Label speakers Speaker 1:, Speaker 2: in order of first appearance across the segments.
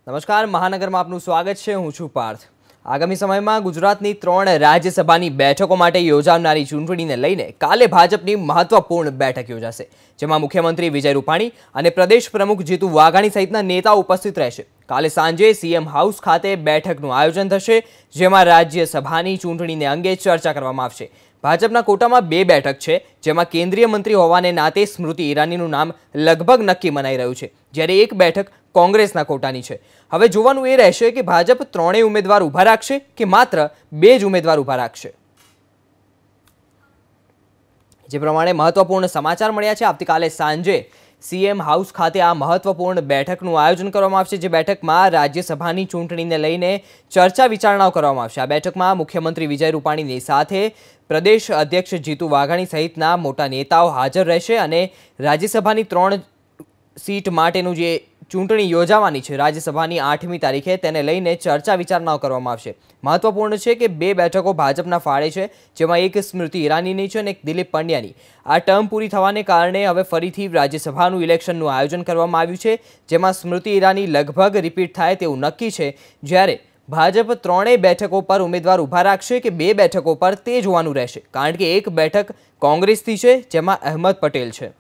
Speaker 1: નમસ્કાર, મહાનગરમાં આપનું સ્વાગત છે। હું છું પાર્થ। આગામી સમયમાં ગુજરાતની 3 રાજ્યસભાની બેઠકો માટે યોજાનારી ચૂંટણીને લઈને કાલે ભાજપની મહત્વપૂર્ણ બેઠક યોજાશે, જેમાં મુખ્યમંત્રી વિજય રૂપાણી અને પ્રદેશ પ્રમુખ જીતુ વાઘાણી સહિતના નેતાઓ ઉપસ્થિત રહેશે। કાલે સાંજે સીએમ હાઉસ ખાતે બેઠકનું આયોજન થશે, જેમાં રાજ્યસભાની ચૂંટણીને અંગે ચર્ચા કરવામાં આવશે। ભાજપના કોટામાં 2 બેઠક છે, જેમાં કેન્દ્રીય મંત્રી હોવાને નાતે સ્મૃતિ ઈરાનીનું નામ લગભગ નક્કી મનાઈ રહ્યું છે, જ્યારે એક બેઠક કોંગ્રેસના કોટાની છે। હવે જોવાનું એ રહેશે કે ભાજપ 3 ઉમેદવાર ઊભા રાખશે કે માત્ર 2 જ ઉમેદવાર ઊભા રાખશે। જે પ્રમાણે મહત્વપૂર્ણ સમાચાર મળ્યા છે, આવતીકાલે સાંજે સીએમ હાઉસ ખાતે આ મહત્વપૂર્ણ બેઠકનું આયોજન કરવામાં આવશે, જે બેઠકમાં રાજ્યસભાની ચૂંટણીને લઈને ચર્ચા વિચારણાઓ કરવામાં આવશે। આ બેઠકમાં મુખ્યમંત્રી વિજય રૂપાણીની સાથે પ્રદેશ અધ્યક્ષ જીતુ વાઘાણી સહિતના મોટા નેતાઓ હાજર રહેશે અને રાજ્યસભાની 3 સીટ માટેનું જે ચૂંટણી યોજાવાની છે રાજ્યસભાની 8મી તારીખે, તેને લઈને ચર્ચા વિચારણાઓ કરવામાં આવશે। મહત્વપૂર્ણ છે કે 2 બેઠકો ભાજપના ફાળે છે, જેમાં એક સ્મૃતિ ઈરાનીની છે અને એક દિલીપ પંડ્યાની। આ ટર્મ પૂરી થવાને કારણે હવે ફરીથી રાજ્યસભાનું ઇલેક્શનનું આયોજન કરવામાં આવ્યું છે, જેમાં સ્મૃતિ ઈરાની લગભગ રિપીટ થાય તેવું નક્કી છે, જ્યારે ભાજપ 3 બેઠકો પર ઉમેદવાર ઊભા રાખશે કે 2 બેઠકો પર તે જોવાનું રહેશે, કારણ કે એક બેઠક કોંગ્રેસથી છે, જેમાં અહેમદ પટેલ છે।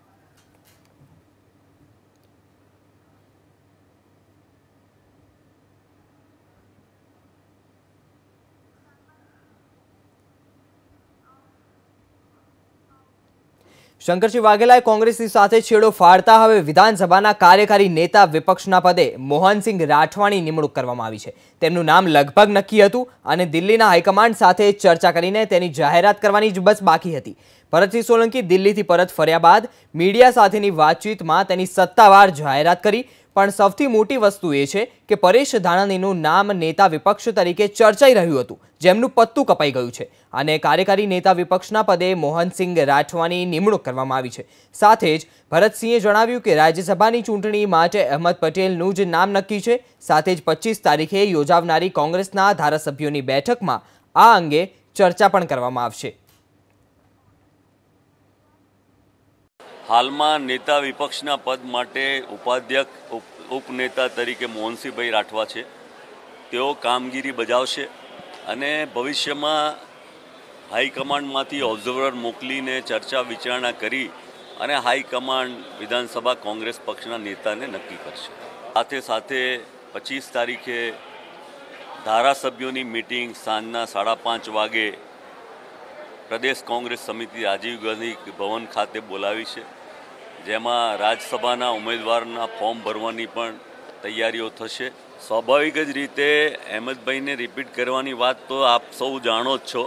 Speaker 1: શંકરસિંહ વાઘેલાએ કોંગ્રેસની સાથે છેડો ફાડતા હવે વિધાનસભાના કાર્યકારી નેતા વિપક્ષના પદે મોહનસિંહ રાઠવાની નિમણૂક કરવામાં આવી છે। તેમનું નામ લગભગ નક્કી હતું અને દિલ્હીના હાઈકમાન્ડ સાથે ચર્ચા કરીને તેની જાહેરાત કરવાની જ બસ બાકી હતી। ભરતસિંહ સોલંકી દિલ્હીથી પરત ફર્યા બાદ મીડિયા સાથેની વાતચીતમાં તેની સત્તાવાર જાહેરાત કરી, પણ સૌથી મોટી વસ્તુ એ છે કે પરેશ ધાનાણીનું નામ નેતા વિપક્ષ તરીકે ચર્ચાઈ રહ્યું હતું, જેમનું પત્તું કપાઈ ગયું છે અને કાર્યકારી નેતા વિપક્ષના પદે મોહનસિંહ રાઠવાની નિમણૂક કરવામાં આવી છે। સાથે જ ભરતસિંહે જણાવ્યું કે રાજ્યસભાની ચૂંટણી માટે અહેમદ પટેલનું જ નામ નક્કી છે। સાથે જ 25 તારીખે યોજાનારી કોંગ્રેસના ધારાસભ્યોની બેઠકમાં આ અંગે ચર્ચા પણ કરવામાં આવશે।
Speaker 2: હાલમાં નેતા વિપક્ષના પદ માટે ઉપાધ્યક્ષ ઉપનેતા તરીકે મોહનસિંહભાઈ રાઠવા છે। તેઓ કામગીરી બજાવશે અને ભવિષ્યમાં હાઈકમાન્ડમાંથી ઓબ્ઝર્વર મોકલીને ચર્ચા વિચારણા કરી અને હાઈકમાન્ડ વિધાનસભા કોંગ્રેસ પક્ષના નેતાને નક્કી કરશે। સાથે સાથે 25 તારીખે ધારાસભ્યોની મિટિંગ સાંજના 5:30 વાગે પ્રદેશ કોંગ્રેસ સમિતિ રાજીવ ગાંધી ભવન ખાતે બોલાવી છે, જેમાં રાજ્યસભાના ઉમેદવારના ફોર્મ ભરવાની પણ તૈયારીઓ થશે। સ્વાભાવિક જ રીતે અહેમદભાઈને રિપીટ કરવાની વાત તો આપ સૌ જાણો જ છો।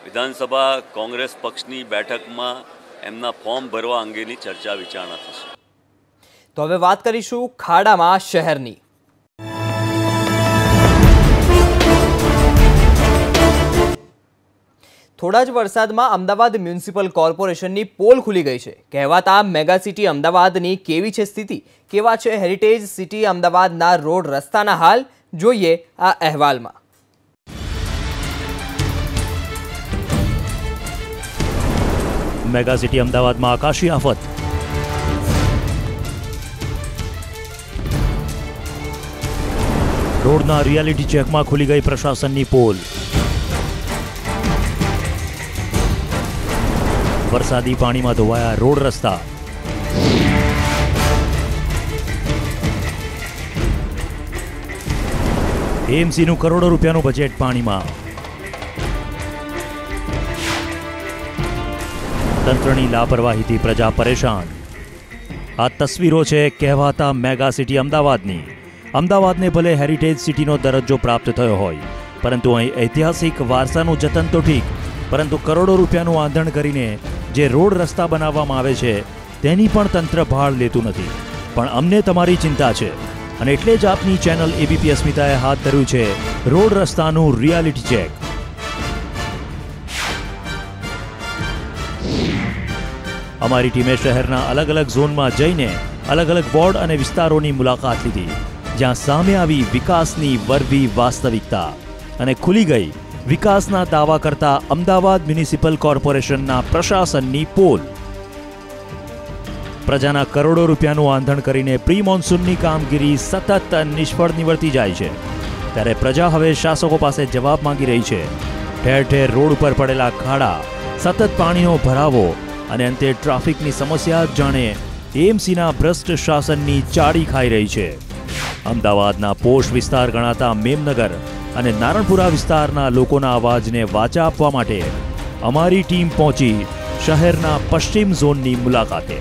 Speaker 2: વિધાનસભા કોંગ્રેસ પક્ષની બેઠકમાં એમના ફોર્મ ભરવા અંગેની ચર્ચા વિચારણા થશે।
Speaker 1: તો હવે વાત કરીશું ખાડામાં શહેરની। થોડા જ વરસાદમાં અમદાવાદ મ્યુનિસિપલ કોર્પોરેશનની પોલ ખુલી ગઈ છે। કહેવાતા મેગા સિટી અમદાવાદની કેવી છે સ્થિતિ, કેવા છે હેરિટેજ સિટી અમદાવાદના રોડ રસ્તાના હાલ, જોઈએ આ અહેવાલમાં।
Speaker 3: મેગા સિટી અમદાવાદમાં આકાશી આફત। રોડના રિયાલિટી ચેકમાં ખુલી ગઈ પ્રશાસનની પોલ। વરસાદી પાણીમાં ધોવાયા રોડ રસ્તા। એએમસીનું કરોડો રૂપિયાનું બજેટ પાણીમાં। તંત્રની લાપરવાહીથી પ્રજા પરેશાન। આ તસવીરો છે કહેવાતા મેગા સિટી અમદાવાદની। અમદાવાદને ભલે હેરિટેજ સિટીનો દરજ્જો પ્રાપ્ત થયો હોય, પરંતુ અહીં ઐતિહાસિક વારસાનું જતન તો ઠીક, પરંતુ કરોડો રૂપિયાનું આંધણ કરીને જે રોડ રસ્તા બનાવવામાં આવે છે તેની પણ તંત્ર ભાળ લેતું નથી। પણ અમને તમારી ચિંતા છે અને એટલે જ આપની ચેનલ એબીપી અસ્મિતાએ હાથ ધર્યું છે રોડ રસ્તાનું રિયાલિટી ચેક। અમારી ટીમે શહેરના અલગ અલગ ઝોનમાં જઈને અલગ અલગ વોર્ડ અને વિસ્તારોની મુલાકાત લીધી, જ્યાં સામે આવી વિકાસની વરવી વાસ્તવિકતા અને ખુલી ગઈ વિકાસના દાવા કરતા અમદાવાદ મ્યુનિસિપલ કોર્પોરેશનના પ્રશાસનની પોલ। પ્રજાના કરોડો રૂપિયાનું આંધણ કરીને પ્રી મોન્સૂનની કામગીરી સતત નિષ્ફળ નિવડતી જાય છે, ત્યારે પ્રજા હવે શાસકો પાસે જવાબ માંગી રહી છે. ઠેર ઠેર રોડ ઉપર પડેલા ખાડા, સતત પાણીનો ભરાવો અને અંતે ટ્રાફિકની સમસ્યા જાણે એએમસીના ભ્રષ્ટ શાસનની ચાડી ખાઈ રહી છે. અમદાવાદના પોશ વિસ્તાર ગણાતા મેમનગર અને નારણપુરા વિસ્તારના લોકોના અવાજને વાચા આપવા માટે અમારી ટીમ પહોંચી શહેરના પશ્ચિમ ઝોનની મુલાકાતે.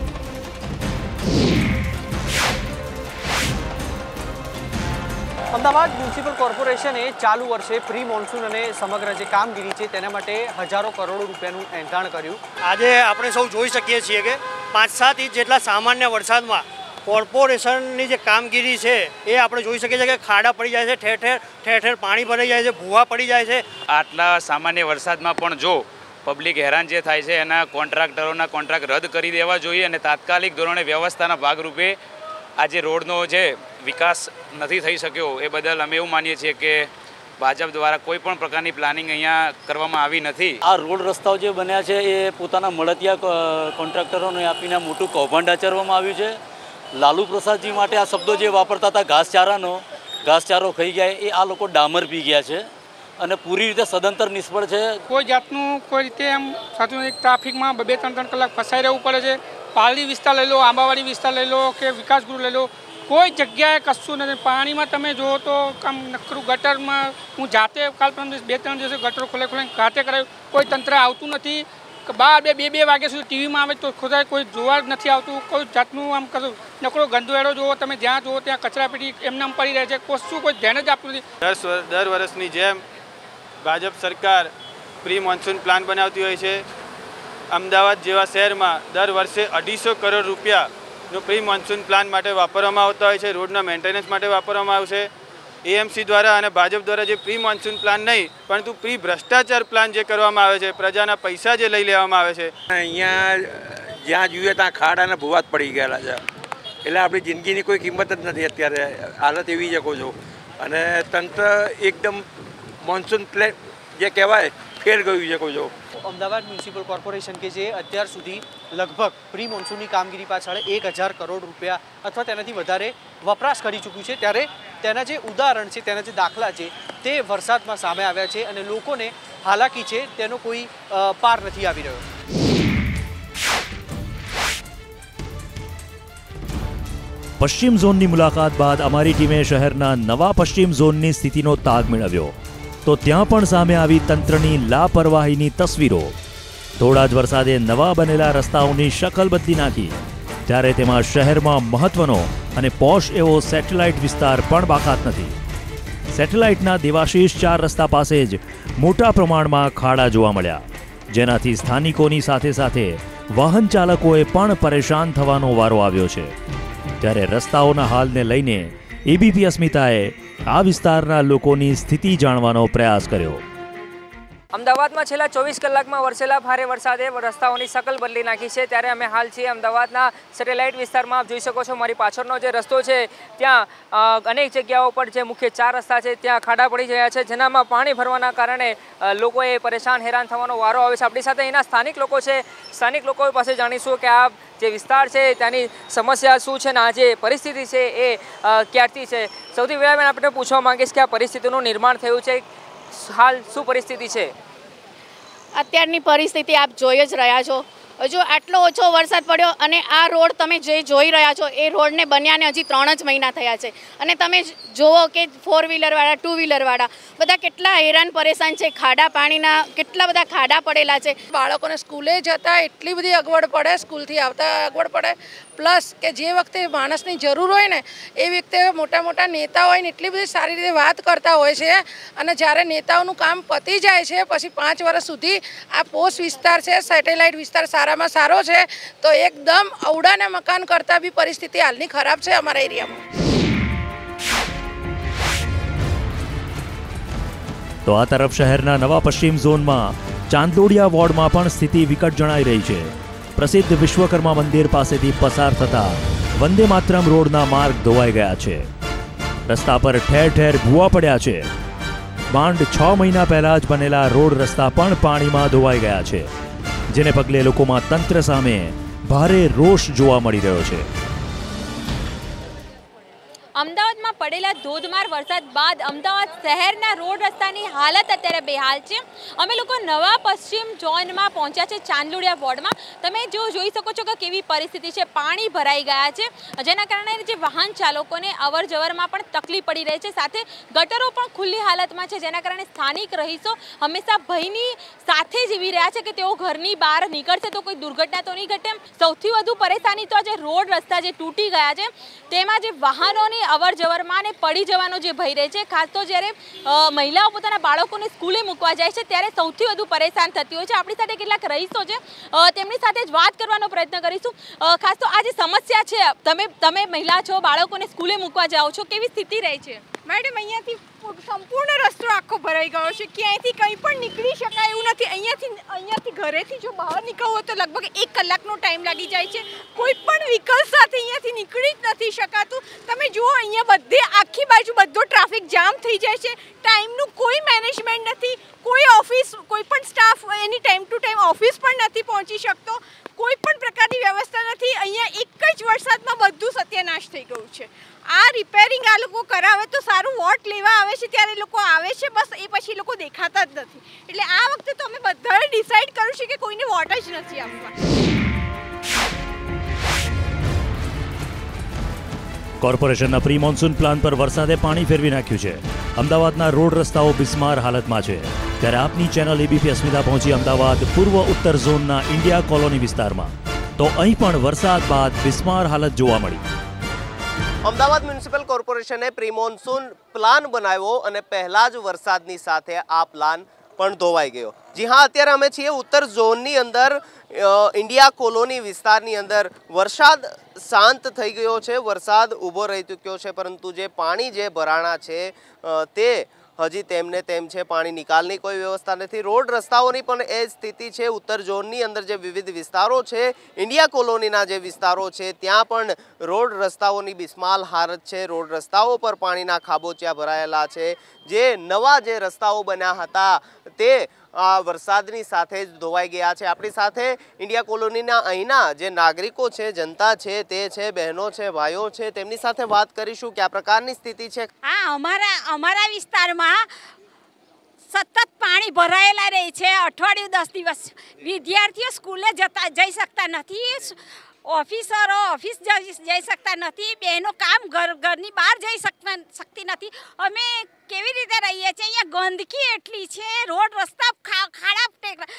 Speaker 4: અમદાવાદ મ્યુનિસિપલ કોર્પોરેશને ચાલુ વર્ષે પ્રી મોન્સૂન અને સમગ્ર જે કામગીરી છે તેના માટે હજારો કરોડો રૂપિયાનું એંધાણ કર્યું.
Speaker 5: આજે આપણે સૌ જોઈ શકીએ છીએ કે 5-7 ઇંચ જેટલા સામાન્ય વરસાદમાં કોર્પોરેશનની જે કામગીરી છે એ આપણે જોઈ શકીએ છીએ કે ખાડા પડી જાય છે, ઠેર ઠેર પાણી ભરાઈ જાય છે, ભૂવા પડી જાય છે.
Speaker 6: આટલા સામાન્ય વરસાદમાં પણ જો પબ્લિક હેરાન જે થાય છે એના કોન્ટ્રાક્ટરોના કોન્ટ્રાક્ટ રદ કરી દેવા જોઈએ અને તાત્કાલિક ધોરણે વ્યવસ્થાના ભાગરૂપે આ જે રોડનો જે વિકાસ નથી થઈ શક્યો એ બદલ અમે એવું માનીએ છીએ કે ભાજપ દ્વારા કોઈ પણ પ્રકારની પ્લાનિંગ અહીંયા કરવામાં આવી નથી.
Speaker 7: આ રોડ રસ્તાઓ જે બન્યા છે એ પોતાના મળતિયા કોન્ટ્રાક્ટરોને આપીને મોટું કૌભાંડ આચરવામાં આવ્યું છે. લાલુ પ્રસાદજી માટે આ શબ્દો જે વાપરતા હતા ઘાસચારો ખાઈ ગયા, એ આ લોકો ડામર પી ગયા છે અને પૂરી રીતે સદંતર નિષ્ફળ છે.
Speaker 8: કોઈ જાતનું કોઈ રીતે એમ સાચું ટ્રાફિકમાં 2-3 કલાક ફસાઈ રહેવું પડે છે. પાલડી વિસ્તાર લઈ લો, આંબાવાડી વિસ્તાર લઈ લો કે વિકાસગૃહ લઈ લો, કોઈ જગ્યાએ કશું નથી. પાણીમાં તમે જુઓ તો આમ નકરું ગટરમાં હું જાતે કાલ 2-3 દિવસે ગટરો ખોલે ઘાતે કરાયું, કોઈ તંત્ર આવતું નથી. 2 વાગ્યા સુધી ટીવીમાં આવે તો ખોદાય, કોઈ જોવા જ નથી આવતું. કોઈ જાતનું આમ કશું નકરો ગંદુએડો જુઓ, તમે જ્યાં જુઓ ત્યાં કચરાપેટી એમને આમ પડી રહે છે, કશું કોઈ ધ્યાન જ આપતું નથી.
Speaker 9: દર વર્ષની જેમ ભાજપ સરકાર પ્રી મોન્સૂન પ્લાન બનાવતી હોય છે. અમદાવાદ જેવા શહેરમાં દર વર્ષે 250 કરોડ રૂપિયાનો પ્રી મોન્સૂન પ્લાન માટે વાપરવામાં આવતા હોય છે, રોડના મેન્ટેનન્સ માટે વાપરવામાં આવશે. એએમસી દ્વારા અને ભાજપ દ્વારા જે પ્રી મોન્સૂન પ્લાન નહીં પરંતુ પ્રી ભ્રષ્ટાચાર પ્લાન જે કરવામાં આવે છે, પ્રજાના પૈસા જે લઈ લેવામાં આવે છે.
Speaker 10: અહીંયા જ્યાં જોઈએ ત્યાં ખાડાના ભૂવાત પડી ગયેલા છે, એટલે આપણી જિંદગીની કોઈ કિંમત જ નથી અત્યારે. હાલત એવી છે કહો છો. અને તંત્ર એકદમ મોન્સૂન પ્લાન જે કહેવાય ફેર ગયું છે કહો છો.
Speaker 4: અમદાવાદ મ્યુનિસિપલ કોર્પોરેશન કે જે અત્યાર સુધી લગભગ પ્રી મોન્સૂનની કામગીરી પાછળ 1000 કરોડ રૂપિયા અથવા તેનાથી વધારે વપરાશ કરી ચૂક્યું છે, ત્યારે તેના જે ઉદાહરણ છે, તેના જે દાખલા છે તે વરસાદમાં સામે આવ્યા છે અને લોકોને હાલાકી છે તેનો કોઈ પાર નથી આવી રહ્યો.
Speaker 3: પશ્ચિમ ઝોનની મુલાકાત બાદ અમારી ટીમે શહેરના નવા પશ્ચિમ ઝોનની સ્થિતિનો તાગ મેળવ્યો તો ત્યાં પણ સામે આવી તંત્રની લાપરવાહીની તસવીરો. થોડા જ વરસાદે નવા બનેલા રસ્તાઓની શકલ બદલી નાખી, ત્યારે તેમાં શહેરમાં મહત્વનો અને પોશ એવો સેટેલાઇટ વિસ્તાર પણ બાકાત નથી. સેટેલાઇટના દેવાશીષ 4 રસ્તા પાસે જ મોટા પ્રમાણમાં ખાડા જોવા મળ્યા, જેનાથી સ્થાનિકોની સાથે સાથે વાહન ચાલકોએ પણ પરેશાન થવાનો વારો આવ્યો છે. ત્યારે રસ્તાઓના હાલને લઈને એબીપી અસ્મિતાએ આ વિસ્તારના લોકોની સ્થિતિ જાણવાનો પ્રયાસ કર્યો.
Speaker 11: અમદાવાદમાં છેલ્લા 24 કલાકમાં વરસેલા ભારે વરસાદે રસ્તાઓની શકલ બદલી નાખી છે, ત્યારે અમે હાલ છીએ અમદાવાદના સેટેલાઇટ વિસ્તારમાં. આપ જોઈ શકો છો મારી પાછળનો જે રસ્તો છે ત્યાં અનેક જગ્યાઓ પર જે મુખ્ય 4 રસ્તા છે ત્યાં ખાડા પડી ગયા છે, જેનામાં પાણી ભરવાના કારણે લોકોએ પરેશાન હેરાન થવાનો વારો આવે છે. આપણી સાથે અહીંના સ્થાનિક લોકો છે, સ્થાનિક લોકો પાસે જાણીશું કે આ જે વિસ્તાર છે ત્યાંની સમસ્યા શું છે અને આ જે પરિસ્થિતિ છે એ ક્યારથી છે. સૌથી પહેલાં આપણે પૂછવા માંગીશ કે આ પરિસ્થિતિનું નિર્માણ થયું છે, હાલ શું પરિસ્થિતિ છે?
Speaker 12: અત્યારની પરિસ્થિતિ આપ જોઈ જ રહ્યા છો. હજુ આટલો ઓછો વરસાદ પડ્યો અને આ રોડ તમે જે જોઈ રહ્યા છો એ રોડને બન્યાને હજી 3 જ મહિના થયા છે અને તમે જુઓ કે 4 વ્હીલરવાળા 2 વ્હીલરવાળા બધા કેટલા હેરાન પરેશાન છે. ખાડા પાણીના કેટલા બધા ખાડા પડેલા છે.
Speaker 13: બાળકોને સ્કૂલે જતા એટલી બધી અગવડ પડે, સ્કૂલથી આવતા અગવડ પડે, પ્લસ કે જે વખતે માણસની જરૂર હોય ને એ વખતે મોટા મોટા નેતા હોય ને એટલી બધી સારી રીતે વાત કરતા હોય છે અને જ્યારે નેતાઓનું કામ પતી જાય છે પછી 5 વર્ષ સુધી આ પોસ્ટ વિસ્તાર છે, સેટેલાઇટ વિસ્તાર સારામાં સારો છે, તો એકદમ અવડાના મકાન કરતાં બી પરિસ્થિતિ હાલની ખરાબ છે અમારા એરિયામાં.
Speaker 3: તો આ તરફ શહેરના નવા પશ્ચિમ ઝોનમાં ચાંદલોડિયા વોર્ડમાં પણ સ્થિતિ વિકટ જણાઈ રહી છે. પ્રસિદ્ધ વિશ્વકર્મા મંદિર પાસેથી પસાર થતા વંદે માતરમ રોડના માર્ગ ધોવાઈ ગયા છે. રસ્તા પર ઠેર ઠેર ભૂવા પડ્યા છે. માંડ 6 મહિના પહેલા જ બનેલા રોડ રસ્તા પણ પાણીમાં ધોવાઈ ગયા છે, જેને પગલે લોકોમાં તંત્ર સામે ભારે રોષ જોવા મળી રહ્યો છે।
Speaker 14: અમદાવાદમાં પડેલા ધોધમાર વરસાદ બાદ અમદાવાદ શહેરના રોડ રસ્તાની હાલત અત્યારે બેહાલ છે। અમે લોકો નવા પશ્ચિમ ઝોનમાં પહોંચ્યા છે, ચાંદલોડિયા વોર્ડમાં। તમે જો જોઈ શકો છો કે કેવી પરિસ્થિતિ છે, પાણી ભરાઈ ગયા છે, જેના કારણે જે વાહન ચાલકોને અવર જવરમાં પણ તકલીફ પડી રહી છે। સાથે ગટરો પણ ખુલ્લી હાલતમાં છે, જેના કારણે સ્થાનિક રહીશો હંમેશા ભયની સાથે જીવી રહ્યા છે કે તેઓ ઘરની બહાર નીકળશે તો કોઈ દુર્ઘટના તો નહીં ઘટે। સૌથી વધુ પરેશાની તો આજે રોડ રસ્તા જે તૂટી ગયા છે તેમાં જે વાહનોની અવર જવરમાં ને પડી જવાનો જે ભય રહે છે। ખાસ તો જ્યારે મહિલાઓ પોતાના બાળકોને સ્કૂલે મૂકવા જાય છે ત્યારે સૌથી વધુ પરેશાન થતી હોય છે। આપણી સાથે કેટલાક રહીશો છે, તેમની સાથે જ વાત કરવાનો પ્રયત્ન કરીશું। ખાસ તો આ જે સમસ્યા છે, તમે મહિલા છો, બાળકોને સ્કૂલે મૂકવા જાઓ છો, કેવી સ્થિતિ રહે છે?
Speaker 15: મેડમ, અહીંયાથી સંપૂર્ણ રસ્તો આખો ભરાઈ ગયો છે, ક્યાંયથી કંઈ પણ નીકળી શકાય એવું નથી। અહીંયાથી ઘરેથી જો બહાર નીકળવું તો લગભગ 1 કલાકનો ટાઈમ લાગી જાય છે। કોઈ પણ વ્હીકલ સાથે અહીંયાથી નીકળી જ નથી શકાતું। તમે જુઓ, અહીંયા બધે આખી બાજુ બધો ટ્રાફિક જામ થઈ જાય છે। ટાઈમનું કોઈ મેનેજમેન્ટ નથી, કોઈ ઓફિસ, કોઈ પણ staff any time to time office પણ નથી પહોંચી શકતો, કોઈ પણ પ્રકારની વ્યવસ્થા નથી। અહીંયા એક જ વરસાદમાં બધું સત્યાનાશ થઈ ગયું છે। આ રિપેરિંગ આ લોકો કરાવે તો સારું, વોટ લેવા આવે છે ત્યારે લોકો આવે છે, બસ એ પછી લોકો દેખાતા જ નથી। એટલે આ વખતે તો અમે બધાએ ડિસાઈડ કર્યું છે કે કોઈને વોટ જ નથી આપવા।
Speaker 3: કોર્પોરેશનના પ્રી મોન્સૂન પ્લાન પર વરસાદે પાણી ફેરવી નાખ્યું છે। અમદાવાદના રોડ રસ્તાઓ બિસ્માર હાલતમાં છે, ત્યારે આપની ચેનલ એબીપી અસ્મિતા પહોંચી અમદાવાદ પૂર્વ ઉત્તર ઝોનના ઇન્ડિયા કોલોની વિસ્તારમાં, તો અહીં પણ વરસાદ બાદ બિસ્માર હાલત જોવા મળી।
Speaker 16: અમદાવાદ મ્યુનિસિપલ કોર્પોરેશને પ્રી મોન્સૂન પ્લાન બનાવ્યો અને પહેલા જ વરસાદની સાથે આ પ્લાન પણ ધોવાઈ ગયો। જી હા, અત્યારે અમે છીએ ઉત્તર ઝોનની અંદર, ઇન્ડિયા કોલોની વિસ્તારની અંદર। વરસાદ શાંત થઈ ગયો છે, વરસાદ ઊભો રહી ચૂક્યો છે, પરંતુ જે પાણી જે ભરાણા છે તે હજી તેમને તેમ છે। પાણી નિકાલની કોઈ વ્યવસ્થા નથી। રોડ રસ્તાઓની પણ એ સ્થિતિ છે। ઉત્તર ઝોનની અંદર જે વિવિધ વિસ્તારો છે, ઇન્ડિયા કોલોનીના જે વિસ્તારો છે, ત્યાં પણ રોડ રસ્તાઓની બિસ્માર હાલત છે। રોડ રસ્તાઓ પર પાણીના ખાબોચિયા ભરાયેલા છે। જે નવા જે રસ્તાઓ બન્યા હતા તે આ વરસાદની સાથે જ ધોવાઈ ગયા છે। આપણી સાથે ઇન્ડિયા કોલોનીના અહીંના જે નાગરિકો છે, જનતા છે, તે છે, બહેનો છે, ભાઈઓ છે, તેમની સાથે વાત કરીશું કે આ પ્રકારની સ્થિતિ છે।
Speaker 15: હા, અમારા વિસ્તારમાં સતત પાણી ભરાયેલા રહે છે। અઠવાડિયું 10 દિવસ વિદ્યાર્થીઓ સ્કૂલે જઈ શકતા નથી, ઓફિસરો ઓફિસ જઈ શકતા નથી, બહેનો કામ ઘરની બહાર જઈ શકતી નથી। અમે કેવી રીતે રહીએ છીએ? અહીંયા ગંદકી એટલી છે, રોડ રસ્તા ખાડા ટેકરા,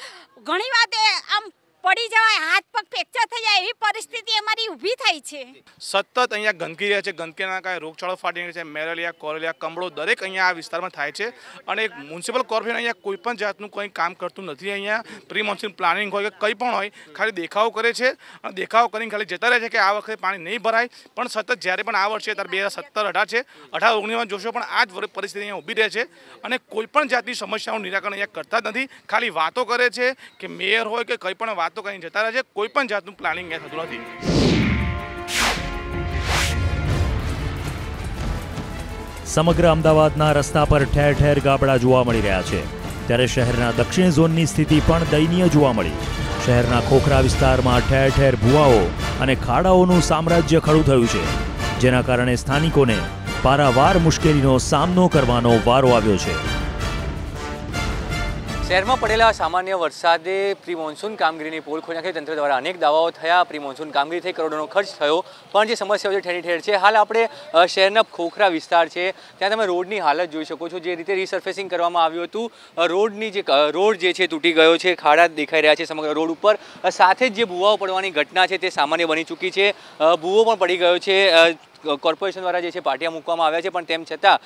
Speaker 15: ઘણી વાત આમ પડી જવાય, હાથ પગ ફ્રેક્ચર થઈ જાય એવી પરિસ્થિતિ અમારી ઊભી થઈ છે।
Speaker 17: સતત અહીંયા ગંદકી રહે છે, ગંદકીના કારણે રોગચાળો ફાટી નીકળે છે। મેલેરિયા, કોલેરિયા, કમળો દરેક અહીંયા આ વિસ્તારમાં થાય છે અને મ્યુનિસિપલ કોર્પોરેશન અહીંયા કોઈ પણ જાતનું કંઈ કામ કરતું નથી। અહીંયા પ્રી મોન્સૂન પ્લાનિંગ હોય કે કંઈ પણ હોય, ખાલી દેખાવો કરે છે અને દેખાવો કરીને ખાલી જતા રહે છે કે આ વખતે પાણી નહીં ભરાય। પણ સતત જ્યારે પણ આ વર્ષે ત્યારે 2017-18 છે, 18-19માં જોશો પણ આ જ પરિસ્થિતિ અહીંયા ઊભી રહે છે અને કોઈ પણ જાતની સમસ્યાઓનું નિરાકરણ અહીંયા કરતા જ નથી। ખાલી વાતો કરે છે કે મેયર હોય કે કંઈ પણ વાતો કરીને જતા રહે છે, કોઈ પણ જાતનું પ્લાનિંગ અહીંયા થતું નથી।
Speaker 3: સમગ્ર અમદાવાદના રસ્તા પર ઠેર ઠેર ગાબડા જોવા મળી રહ્યા છે, ત્યારે શહેરના દક્ષિણ ઝોનની સ્થિતિ પણ દયનીય જોવા મળી। શહેરના ખોખરા વિસ્તારમાં ઠેર ઠેર ભૂવાઓ અને ખાડાઓનું સામ્રાજ્ય ખડું થયું છે, જેના કારણે સ્થાનિકોને પારાવાર મુશ્કેલીનો સામનો કરવાનો વારો આવ્યો છે।
Speaker 11: શહેરમાં પડેલા સામાન્ય વરસાદે પ્રી મોન્સૂન કામગીરીની પોલ ખોલી નાખી। તંત્ર દ્વારા અનેક દાવાઓ થયા, પ્રી મોન્સૂન કામગીરી થઈ, કરોડોનો ખર્ચ થયો, પણ જે સમસ્યાઓ છે ઠેર ઠેર છે। હાલ આપણે શહેરના ખોખરા વિસ્તાર છે, ત્યાં તમે રોડની હાલત જોઈ શકો છો। જે રીતે રીસર્ફેસિંગ કરવામાં આવ્યું હતું, રોડ જે છે તૂટી ગયો છે, ખાડા દેખાઈ રહ્યા છે સમગ્ર રોડ ઉપર, સાથે જ જે ભૂવાઓ પડવાની ઘટના છે તે સામાન્ય બની ચૂકી છે। ભૂવો પણ પડી ગયો છે। કોર્પોરેશન દ્વારા જે છે પાટિયા મૂકવામાં આવ્યા છે, પણ તેમ છતાં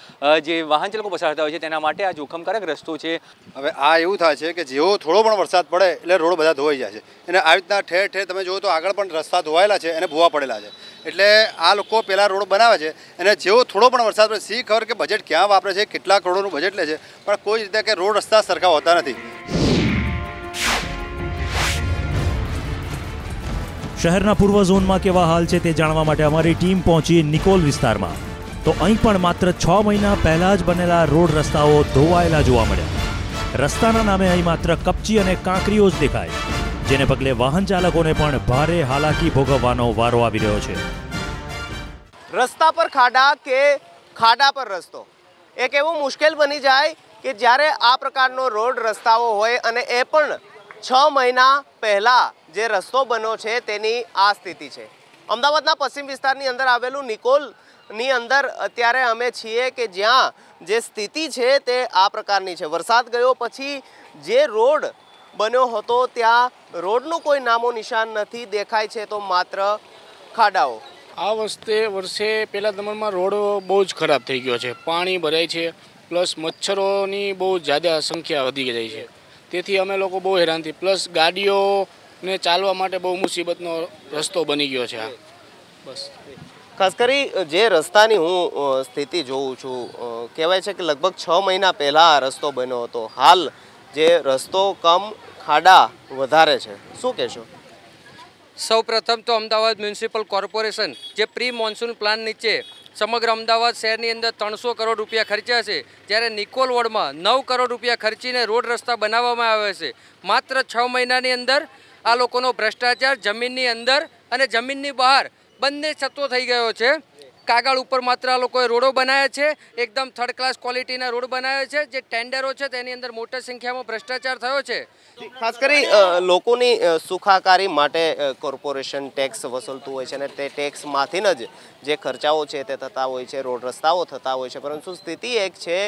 Speaker 11: જે વાહન ચાલકો પસાર થતા હોય છે તેના માટે આ જોખમકારક રસ્તો છે।
Speaker 18: હવે આ એવું થાય છે કે જેવો થોડો પણ વરસાદ પડે એટલે રોડ બધા ધોવાઈ જાય છે, અને આવી રીતના ઠેર ઠેર તમે જુઓ તો આગળ પણ રસ્તા ધોવાયેલા છે અને ભૂવા પડેલા છે। એટલે આ લોકો પહેલાં રોડ બનાવે છે અને જેવો થોડો પણ વરસાદ પડે, શી ખબર કે બજેટ ક્યાં વાપરે છે, કેટલા કરોડોનું બજેટ લે છે, પણ કોઈ રીતે કે રોડ રસ્તા સરખા હોતા નથી।
Speaker 3: શહેરના પૂર્વ ઝોનમાં કેવા હાલ છે તે જાણવા માટે અમારી ટીમ પહોંચી નિકોલ વિસ્તારમાં, તો અહીં પણ માત્ર 6 મહિના પહેલા જ બનેલા રોડ રસ્તાઓ ધોવાયેલા જોવા મળ્યા। રસ્તાના નામે અહીં માત્ર કપચી અને કાંકરીઓ જ દેખાય। જેને પગલે વાહન ચાલકોને પણ ભારે હાલાકી ભોગવવાનો વારો આવી રહ્યો છે।
Speaker 16: રસ્તા પર ખાડા કે ખાડા પર રસ્તો એક એવું મુશ્કેલ બની જાય કે જ્યારે આ પ્રકારનો રોડ રસ્તાઓ હોય અને એ પણ 6 મહિના પહેલાં જે રસ્તો બન્યો છે તેની આ સ્થિતિ છે। અમદાવાદના પશ્ચિમ વિસ્તારની અંદર આવેલું નિકોલની અંદર અત્યારે અમે છીએ કે જ્યાં જે સ્થિતિ છે તે આ પ્રકારની છે। વરસાદ ગયો પછી જે રોડ બન્યો હતો ત્યાં રોડનું કોઈ નામો નિશાન નથી, દેખાય છે તો માત્ર ખાડાઓ।
Speaker 19: આ વર્ષે પહેલા નંબરમાં રોડ બહુ જ ખરાબ થઈ ગયો છે, પાણી ભરાય છે, પ્લસ મચ્છરોની બહુ જ્યાદા સંખ્યા વધી ગઈ છે, તેથી અમે લોકો બહુ હેરાન થઈ, પ્લસ ગાડીઓને ચાલવા માટે બહુ મુસીબતનો રસ્તો બની ગયો છે। બસ
Speaker 16: ખાસ કરી જે રસ્તાની હું સ્થિતિ જોઉં છું, કહેવાય છે કે લગભગ 6 મહિના પહેલાં આ રસ્તો બન્યો હતો, હાલ જે રસ્તો કમ ખાડા વધારે છે, શું કહેશો?
Speaker 20: સૌપ્રથમ તો અમદાવાદ મ્યુનિસિપલ કોર્પોરેશન જે પ્રી મોન્સૂન પ્લાન નીચે સમગ્ર અમદાવાદ શહેરની અંદર 300 કરોડ રૂપિયા ખર્ચ્યા છે, જ્યારે નિકોલ વોર્ડમાં 9 કરોડ રૂપિયા ખર્ચીને રોડ રસ્તા બનાવવામાં આવ્યા છે। માત્ર 6 મહિનાની અંદર આ લોકોનો ભ્રષ્ટાચાર જમીનની અંદર અને જમીનની બહાર બંને થતો થઈ ગયો છે। કાગળ ઉપર માત્ર આ લોકોએ રોડો બનાવ્યા છે, એકદમ થર્ડ ક્લાસ ક્વોલિટીના રોડ બનાવ્યા છે, જે ટેન્ડરો છે તેની અંદર મોટી સંખ્યામાં ભ્રષ્ટાચાર થયો છે।
Speaker 16: ખાસ કરી લોકોની સુખાકારી માટે કોર્પોરેશન ટેક્સ વસૂલતું હોય છે અને તે ટેક્સમાંથી જ જે ખર્ચાઓ છે તે થતા હોય છે, રોડ રસ્તાઓ થતા હોય છે, પરંતુ સ્થિતિ એક છે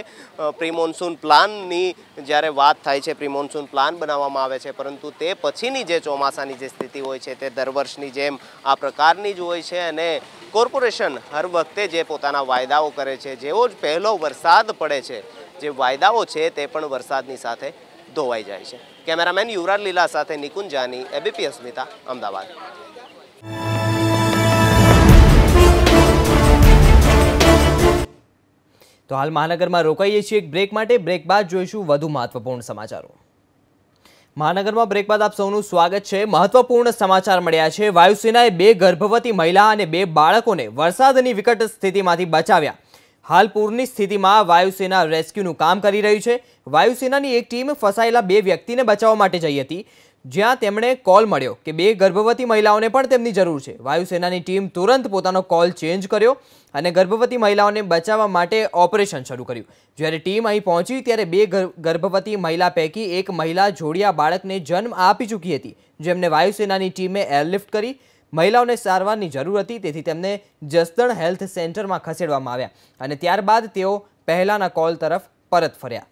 Speaker 16: પ્રી મોન્સૂન પ્લાનની જ્યારે વાત થાય છે, પ્રી મોન્સૂન પ્લાન બનાવવામાં આવે છે, પરંતુ તે પછીની જે ચોમાસાની જે સ્થિતિ હોય છે તે દર વર્ષની જેમ આ પ્રકારની જ હોય છે અને કોર્પોરેશન હર વખતે જે પોતાના વાયદાઓ કરે છે, જેવો જ પહેલો વરસાદ પડે છે, જે વાયદાઓ છે તે પણ વરસાદની સાથે ધોવાઈ જાય છે। કેમેરામેન યુવરાજ લીલા સાથે નિકુંજ જાની, એબીપી અસ્મિતા, અમદાવાદ।
Speaker 1: તો હાલ મહાનગરમાં રોકાઈએ છીએ એક બ્રેક માટે, બ્રેક બાદ જોઈશું વધુ મહત્વપૂર્ણ સમાચારો। મહાનગરમાં બ્રેક બાદ આપ સૌનું સ્વાગત છે। મહત્વપૂર્ણ સમાચાર મળ્યા છે। વાયુસેનાએ 2 ગર્ભવતી મહિલા અને 2 બાળકોને વરસાદની વિકટ સ્થિતિમાંથી બચાવ્યા। હાલ પૂરની સ્થિતિમાં વાયુસેના રેસ્ક્યુનું કામ કરી રહી છે। વાયુસેનાની એક ટીમ ફસાયેલા 2 વ્યક્તિને બચાવવા માટે જઈ હતી, જ્યાં તેમણે કોલ મળ્યો કે 2 ગર્ભવતી મહિલાઓને પણ તેમની જરૂર છે। વાયુસેનાની ટીમ તુરંત પોતાનો કોલ ચેન્જ કર્યો અને ગર્ભવતી મહિલાઓને બચાવવા માટે ઓપરેશન શરૂ કર્યું। જ્યારે ટીમ અહીં પહોંચી ત્યારે 2 ગર્ભવતી મહિલા પૈકી એક મહિલા જોડિયા બાળકને જન્મ આપી ચૂકી હતી, જેમને વાયુસેનાની ટીમે એરલિફ્ટ કરી। મહિલાઓને સારવારની જરૂર હતી, તેથી તેમને જસદણ હેલ્થ સેન્ટરમાં ખસેડવામાં આવ્યા અને ત્યારબાદ તેઓ પહેલાના કોલ તરફ પરત ફર્યા।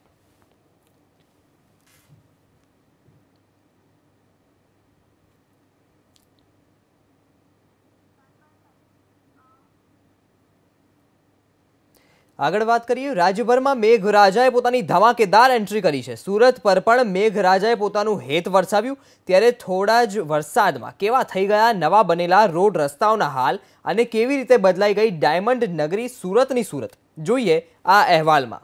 Speaker 1: આગળ વાત કરીએ, રાજ્યભરમાં મેઘરાજાએ પોતાની ધમાકેદાર એન્ટ્રી કરી છે। સુરત પર પણ મેઘરાજાએ પોતાનું હેત વરસાવ્યું, ત્યારે થોડા જ વરસાદમાં કેવા થઈ ગયા નવા બનેલા રોડ રસ્તાઓના હાલ અને કેવી રીતે બદલાઈ ગઈ ડાયમંડ નગરી સુરતની સુરત, જોઈએ આ અહેવાલમાં।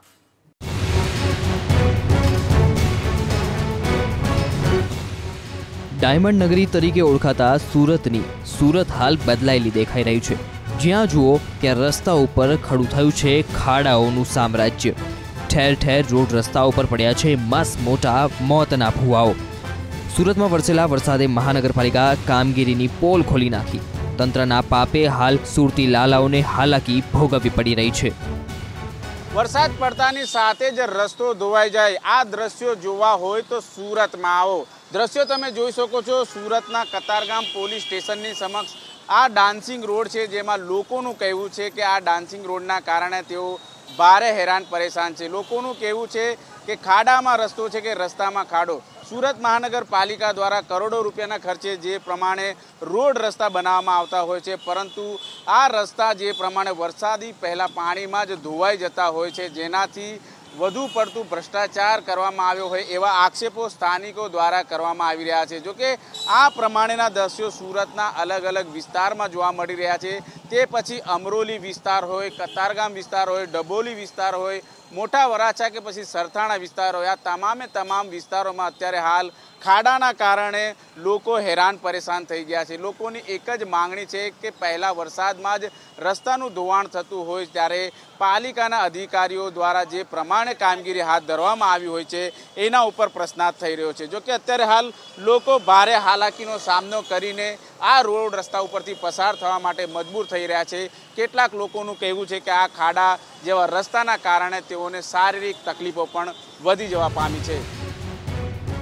Speaker 1: ડાયમંડ નગરી તરીકે ઓળખાતા સુરતની સુરત હાલ બદલાયેલી દેખાઈ રહી છે। જ્યાં જુઓ ત્યાં રસ્તા ઉપર ખડું થયું છે ખાડાઓનું સામ્રાજ્ય। ઠેર ઠેર રોડ રસ્તાઓ પર પડ્યા છે મસ્ત મોટા મોતના ભૂવાઓ। સુરતમાં વરસેલા વરસાદે મહાનગરપાલિકા કામગીરીની પોલ ખોલી નાખી। તંત્રના પાપે હાલ સુરતી લાલાઓને હાલાકી ભોગવવી પડી રહી છે।
Speaker 21: વરસાદ પડતાની સાથે જ રસ્તો ધોવાઈ જાય, આ દ્રશ્યો જોવા હોય તો સુરતમાં આવો। દ્રશ્યો તમે જોઈ શકો છો સુરતના કતારગામ પોલીસ સ્ટેશનની સમક્ષ। આ ડાન્સિંગ રોડ છે, જેમાં લોકોનું કહેવું છે કે આ ડાન્સિંગ રોડના કારણે તેઓ ભારે હેરાન પરેશાન છે। લોકોનું કહેવું છે કે ખાડામાં રસ્તો છે કે રસ્તામાં ખાડો। સુરત મહાનગરપાલિકા દ્વારા કરોડો રૂપિયાના ખર્ચે જે પ્રમાણે રોડ રસ્તા બનાવવામાં આવતા હોય છે, પરંતુ આ રસ્તા જે પ્રમાણે વરસાદી પહેલાં પાણીમાં જ ધોવાઈ જતા હોય છે, જેનાથી વધુ પડતું ભ્રષ્ટાચાર કરવામાં આવ્યો હોય એવા આક્ષેપો સ્થાનિકો દ્વારા કરવામાં આવી રહ્યા છે। જોકે આ પ્રમાણેના દ્રશ્યો સુરતના અલગ અલગ વિસ્તારમાં જોવા મળી રહ્યા છે। તે પછી અમરોલી વિસ્તાર હોય, કતારગામ વિસ્તાર હોય, ડભોલી વિસ્તાર હોય, મોટા વરાછા કે પછી સરથાણા વિસ્તારો આ તમામ વિસ્તારોમાં અત્યારે હાલ ખાડાના કારણે લોકો હેરાન પરેશાન થઈ ગયા છે. લોકોની એક જ માંગણી છે કે પહેલા વરસાદમાં જ રસ્તાનું ધોવાણ થતું હોય ત્યારે પાલિકાના અધિકારીઓ દ્વારા જે પ્રમાણે કામગીરી હાથ ધરવામાં આવી હોય છે એના ઉપર પ્રશ્નાર્થ થઈ રહ્યો છે. જો કે અત્યારે હાલ લોકો ભારે હાલાકીનો સામનો કરીને આ રોડ રસ્તા ઉપરથી પસાર થવા માટે મજબૂર થઈ રહ્યા છે. કેટલાક લોકોનું કહેવું છે કે આ ખાડા જેવા રસ્તાના કારણે તેઓને શારીરિક તકલીફો પણ વધી જવા પામી છે.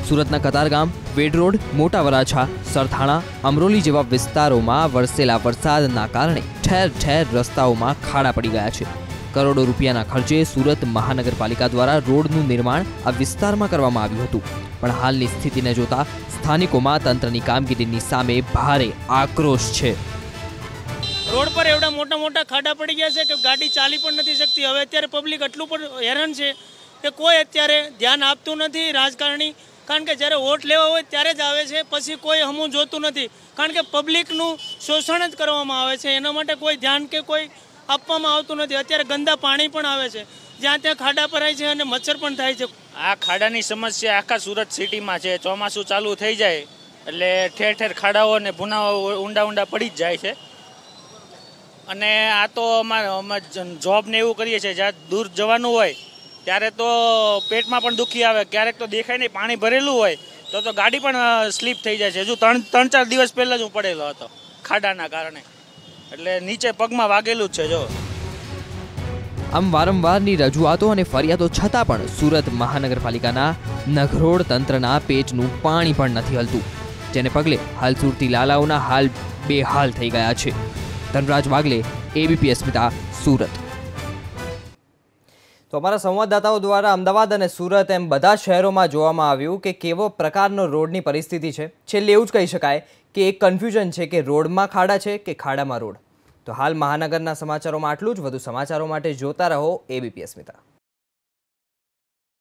Speaker 1: સુરતના કતારગામ, વેડ રોડ, મોટા વરાછા, સરથાણા, અમરોલી જેવા વિસ્તારોમાં વરસેલા વરસાદના કારણે ઠેર ઠેર રસ્તાઓમાં ખાડા પડી ગયા છે. કરોડો રૂપિયાના ખર્ચે સુરત મહાનગરપાલિકા દ્વારા રોડનું નિર્માણ આ વિસ્તારમાં કરવામાં આવ્યું હતું. પણ હાલની સ્થિતિને જોતા સ્થાનિકોમાં તંત્રની કામગીરીની સામે ભારે આક્રોશ છે.
Speaker 2: રોડ પર એવડા મોટા ખાડા પડી ગયા છે કે ગાડી ચાલી પણ નથી શકતી. હવે અત્યારે પબ્લિક એટલું પણ હેરાન છે કે કોઈ અત્યારે ધ્યાન આપતું નથી રાજકારણી. કારણ કે જ્યારે વોટ લેવા હોય ત્યારે જ આવે છે, પછી કોઈ હમું જોતું નથી. કારણ કે પબ્લિકનું શોષણ જ કરવામાં આવે છે, એના માટે કોઈ ધ્યાન કે કોઈ આપવામાં આવતું નથી. અત્યારે ગંદા પાણી પણ આવે છે, જ્યાં ત્યાં ખાડા ભરાય છે અને મચ્છર પણ થાય છે.
Speaker 22: આ ખાડાની સમસ્યા આખા સુરત સિટીમાં છે. ચોમાસું ચાલુ થઈ જાય એટલે ઠેર ઠેર ખાડાઓ અને ભૂનાઓ ઊંડા પડી જ જાય છે. અને આ તો અમે જોબ ને એવું કરીએ છીએ, જ્યાં દૂર જવાનું હોય ત્યારે તો પેટમાં પણ દુખી આવે. ક્યારેક તો દેખાય નહીં, પાણી ભરેલું હોય તો ગાડી પણ સ્લીપ થઈ જાય છે. હજુ 3-4 દિવસ પહેલાં જ હું પડેલો હતો ખાડાના કારણે, એટલે નીચે પગમાં વાગેલું જ છે. જો
Speaker 1: આમ વારંવારની રજૂઆતો અને ફરિયાદો છતાં પણ સુરત મહાનગરપાલિકાના નઘરોડ તંત્રના પેટનું પાણી પણ નથી હલતું, જેને પગલે હાલ સુરતી લાલાઓના હાલ બેહાલ થઈ ગયા છે. ધનરાજ વાગલે, એબીપી અસ્મિતા, સુરત. તો અમારા સંવાદદાતાઓ દ્વારા અમદાવાદ અને સુરત એમ બધા શહેરોમાં જોવામાં આવ્યું કે કેવો પ્રકારનો રોડની પરિસ્થિતિ છે. છેલ્લે એવું જ કહી શકાય કે એક કન્ફ્યુઝન છે કે રોડમાં ખાડા છે કે ખાડામાં રોડ. તો હાલ મહાનગરના સમાચારોમાં આટલું જ. વધુ સમાચારો માટે જોતા રહો એબીપી અસ્મિતા.